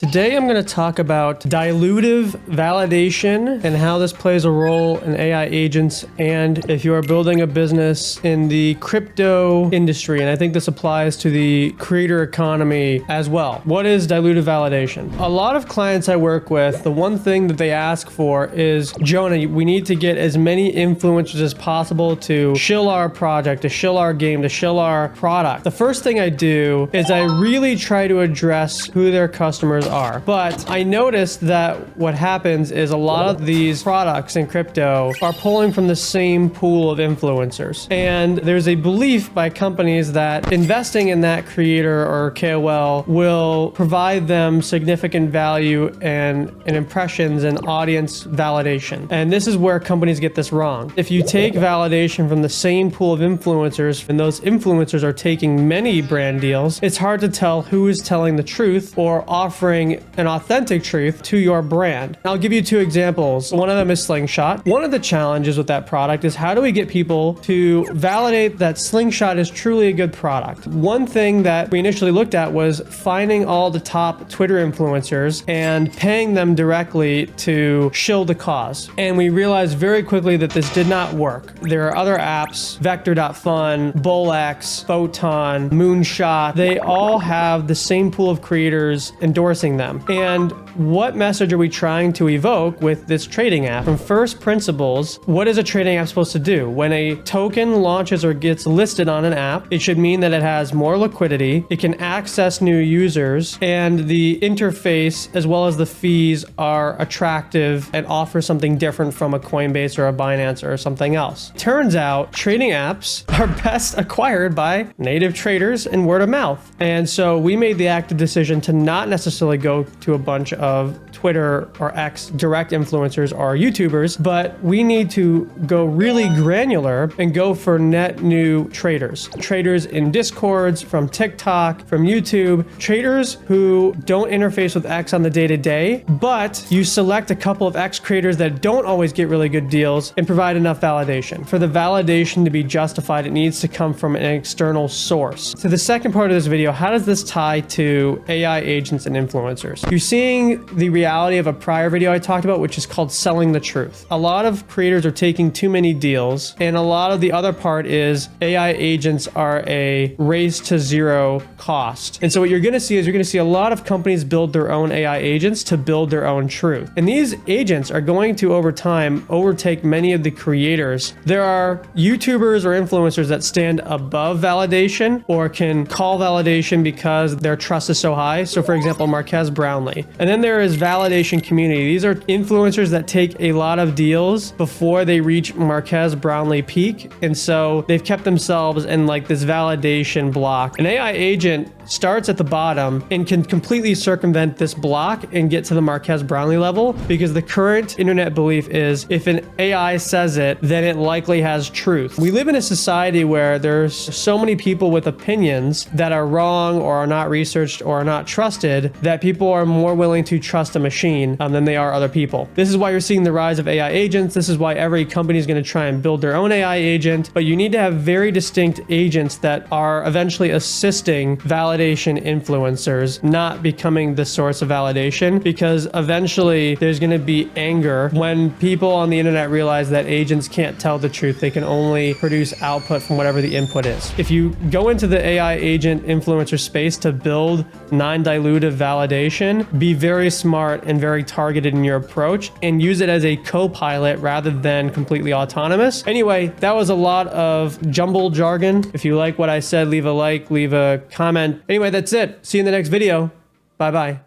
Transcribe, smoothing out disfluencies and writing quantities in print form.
Today I'm going to talk about dilutive validation and how this plays a role in AI agents and if you are building a business in the crypto industry. And I think this applies to the creator economy as well. What is dilutive validation? A lot of clients I work with, the one thing that they ask for is, Jonah, we need to get as many influencers as possible to shill our project, to shill our game, to shill our product. The first thing I do is I really try to address who their customers are. But I noticed that what happens is a lot of these products in crypto are pulling from the same pool of influencers. And there's a belief by companies that investing in that creator or KOL will provide them significant value and impressions and audience validation. And this is where companies get this wrong. If you take validation from the same pool of influencers and those influencers are taking many brand deals, it's hard to tell who is telling the truth or offering an authentic truth to your brand. I'll give you two examples. One of them is Slingshot. One of the challenges with that product is how do we get people to validate that Slingshot is truly a good product? One thing that we initially looked at was finding all the top Twitter influencers and paying them directly to shill the cause. And we realized very quickly that this did not work. There are other apps, Vector.fun, Bolex, Photon, Moonshot. They all have the same pool of creators endorsing them. And what message are we trying to evoke with this trading app? From first principles, what is a trading app supposed to do? When a token launches or gets listed on an app, it should mean that it has more liquidity, it can access new users, and the interface as well as the fees are attractive and offer something different from a Coinbase or a Binance or something else. Turns out trading apps are best acquired by native traders and word of mouth. And so we made the active decision to not necessarily go to a bunch of Twitter or X direct influencers or YouTubers, but we need to go really granular and go for net new traders. Traders in Discords, from TikTok, from YouTube, traders who don't interface with X on the day-to-day, but you select a couple of X creators that don't always get really good deals and provide enough validation. For the validation to be justified, it needs to come from an external source. So the second part of this video, how does this tie to AI agents and influencers? You're seeing the reality of a prior video I talked about, which is called selling the truth. A lot of creators are taking too many deals, and a lot of the other part is AI agents are a race to zero cost. And so what you're going to see is you're going to see a lot of companies build their own AI agents to build their own truth. And these agents are going to, over time, overtake many of the creators. There are YouTubers or influencers that stand above validation or can call validation because their trust is so high. So for example, Marques Brownlee. And then there is validation community. These are influencers that take a lot of deals before they reach Marques Brownlee peak. And so they've kept themselves in like this validation block. An AI agent starts at the bottom and can completely circumvent this block and get to the Marques Brownlee level because the current internet belief is if an AI says it, then it likely has truth. We live in a society where there's so many people with opinions that are wrong or are not researched or are not trusted that people are more willing to trust a machine than they are other people. This is why you're seeing the rise of AI agents. This is why every company is going to try and build their own AI agent, but you need to have very distinct agents that are eventually assisting validation influencers, not becoming the source of validation, because eventually there's going to be anger when people on the internet realize that agents can't tell the truth. They can only produce output from whatever the input is. If you go into the AI agent influencer space to build non-dilutive validation, be very smart and very targeted in your approach and use it as a co-pilot rather than completely autonomous. Anyway, that was a lot of jumbled jargon. If you like what I said, leave a like, leave a comment. Anyway, that's it. See you in the next video. Bye-bye.